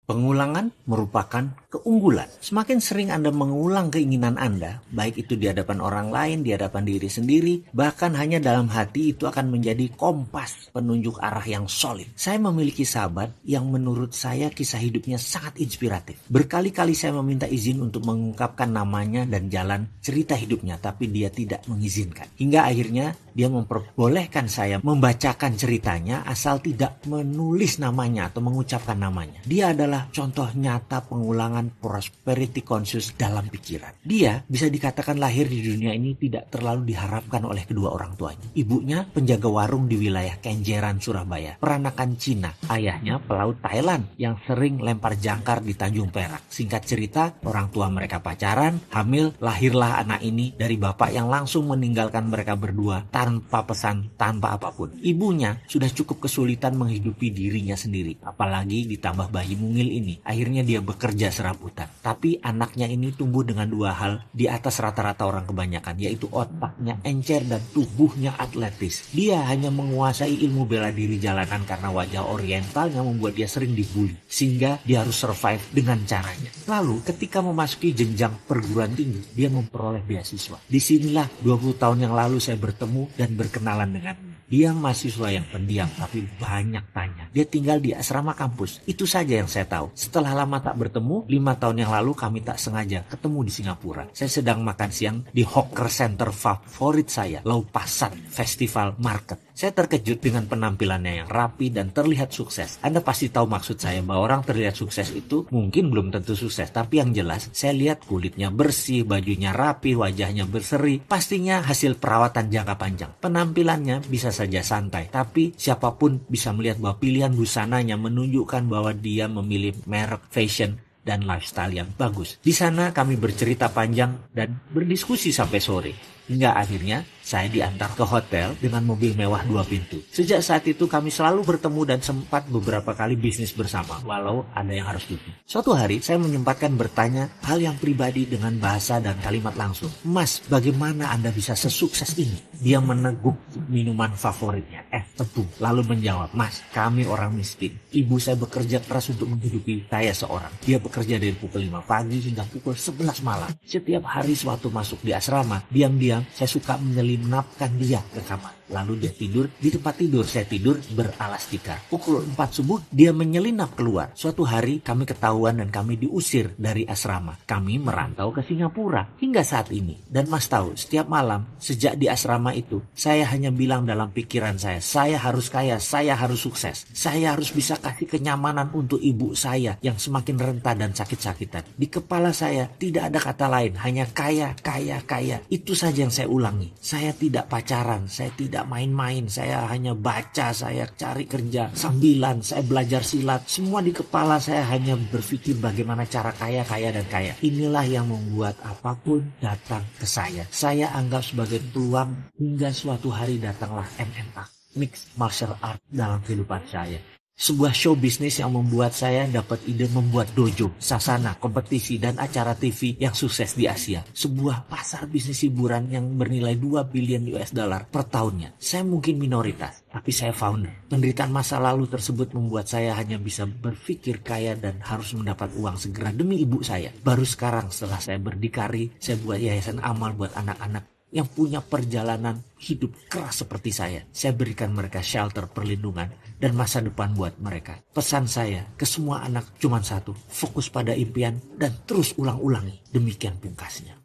Pengulangan merupakan keunggulan. Semakin sering Anda mengulang keinginan Anda, baik itu di hadapan orang lain, di hadapan diri sendiri, bahkan hanya dalam hati, itu akan menjadi kompas penunjuk arah yang solid. Saya memiliki sahabat yang menurut saya kisah hidupnya sangat inspiratif. Berkali-kali saya meminta izin untuk mengungkapkan namanya dan jalan cerita hidupnya, tapi dia tidak mengizinkan. Hingga akhirnya dia memperbolehkan saya membacakan ceritanya asal tidak menulis namanya atau mengucapkan namanya. Dia adalah contoh nyata pengulangan prosperity conscious dalam pikiran. Dia bisa dikatakan lahir di dunia ini tidak terlalu diharapkan oleh kedua orang tuanya. Ibunya penjaga warung di wilayah Kenjeran, Surabaya, peranakan Cina. Ayahnya pelaut Thailand yang sering lempar jangkar di Tanjung Perak. Singkat cerita, orang tua mereka pacaran, hamil, lahirlah anak ini dari bapak yang langsung meninggalkan mereka berdua tanpa pesan, tanpa apapun. Ibunya sudah cukup kesulitan menghidupi dirinya sendiri, apalagi ditambah bayi mungil ini. Akhirnya dia bekerja serabutan. Tapi anaknya ini tumbuh dengan dua hal di atas rata-rata orang kebanyakan, yaitu otaknya encer dan tubuhnya atletis. Dia hanya menguasai ilmu bela diri jalanan karena wajah orientalnya membuat dia sering dibully, sehingga dia harus survive dengan caranya. Lalu ketika memasuki jenjang perguruan tinggi, dia memperoleh beasiswa. Disinilah 20 tahun yang lalu saya bertemu dan berkenalan dengannya. Dia mahasiswa yang pendiam tapi banyak tanya. Dia tinggal di asrama kampus. Itu saja yang saya tahu. Setelah lama tak bertemu, 5 tahun yang lalu kami tak sengaja ketemu di Singapura. Saya sedang makan siang di hawker center favorit saya, Lau Pa Sat Festival Market. Saya terkejut dengan penampilannya yang rapi dan terlihat sukses. Anda pasti tahu maksud saya bahwa orang terlihat sukses itu mungkin belum tentu sukses. Tapi yang jelas, saya lihat kulitnya bersih, bajunya rapi, wajahnya berseri. Pastinya hasil perawatan jangka panjang. Penampilannya bisa saja santai, tapi siapapun bisa melihat bahwa pilihan busananya menunjukkan bahwa dia memilih merek fashion dan lifestyle yang bagus. Di sana kami bercerita panjang dan berdiskusi sampai sore. Hingga akhirnya saya diantar ke hotel dengan mobil mewah 2 pintu. Sejak saat itu kami selalu bertemu dan sempat beberapa kali bisnis bersama, walau ada yang harus tutup. Suatu hari saya menyempatkan bertanya hal yang pribadi dengan bahasa dan kalimat langsung. Mas, bagaimana Anda bisa sesukses ini? Dia meneguk minuman favoritnya, tepung. Lalu menjawab, Mas, kami orang miskin. Ibu saya bekerja keras untuk menghidupi saya seorang. Dia bekerja dari pukul 5 pagi hingga pukul 11 malam. Setiap hari sewaktu masuk di asrama, diam-diam saya suka menyelinapkan dia ke kamar. Lalu dia tidur di tempat tidur, saya tidur beralas tikar. Pukul 4 subuh dia menyelinap keluar. Suatu hari kami ketahuan dan kami diusir dari asrama. Kami merantau ke Singapura hingga saat ini. Dan Mas tahu, setiap malam sejak di asrama itu, saya hanya bilang dalam pikiran saya harus kaya, saya harus sukses. Saya harus bisa kasih kenyamanan untuk ibu saya yang semakin renta dan sakit-sakitan. Di kepala saya tidak ada kata lain, hanya kaya, kaya, kaya. Itu saja yang saya ulangi. Saya tidak pacaran, saya tidak main-main, saya hanya baca, saya cari kerja sambilan, saya belajar silat. Semua di kepala saya hanya berpikir bagaimana cara kaya, kaya, dan kaya. Inilah yang membuat apapun datang ke saya. Saya anggap sebagai peluang hingga suatu hari datanglah MMA, Mixed Martial Art dalam kehidupan saya. Sebuah show bisnis yang membuat saya dapat ide membuat dojo, sasana, kompetisi, dan acara TV yang sukses di Asia. Sebuah pasar bisnis hiburan yang bernilai 2 billion US dollar per tahunnya. Saya mungkin minoritas, tapi saya founder. Penderitaan masa lalu tersebut membuat saya hanya bisa berpikir kaya dan harus mendapat uang segera demi ibu saya. Baru sekarang setelah saya berdikari, saya buat yayasan amal buat anak-anak yang punya perjalanan hidup keras seperti saya. Saya berikan mereka shelter, perlindungan, dan masa depan buat mereka. Pesan saya ke semua anak cuma satu, fokus pada impian dan terus ulang-ulangi. Demikian pungkasnya.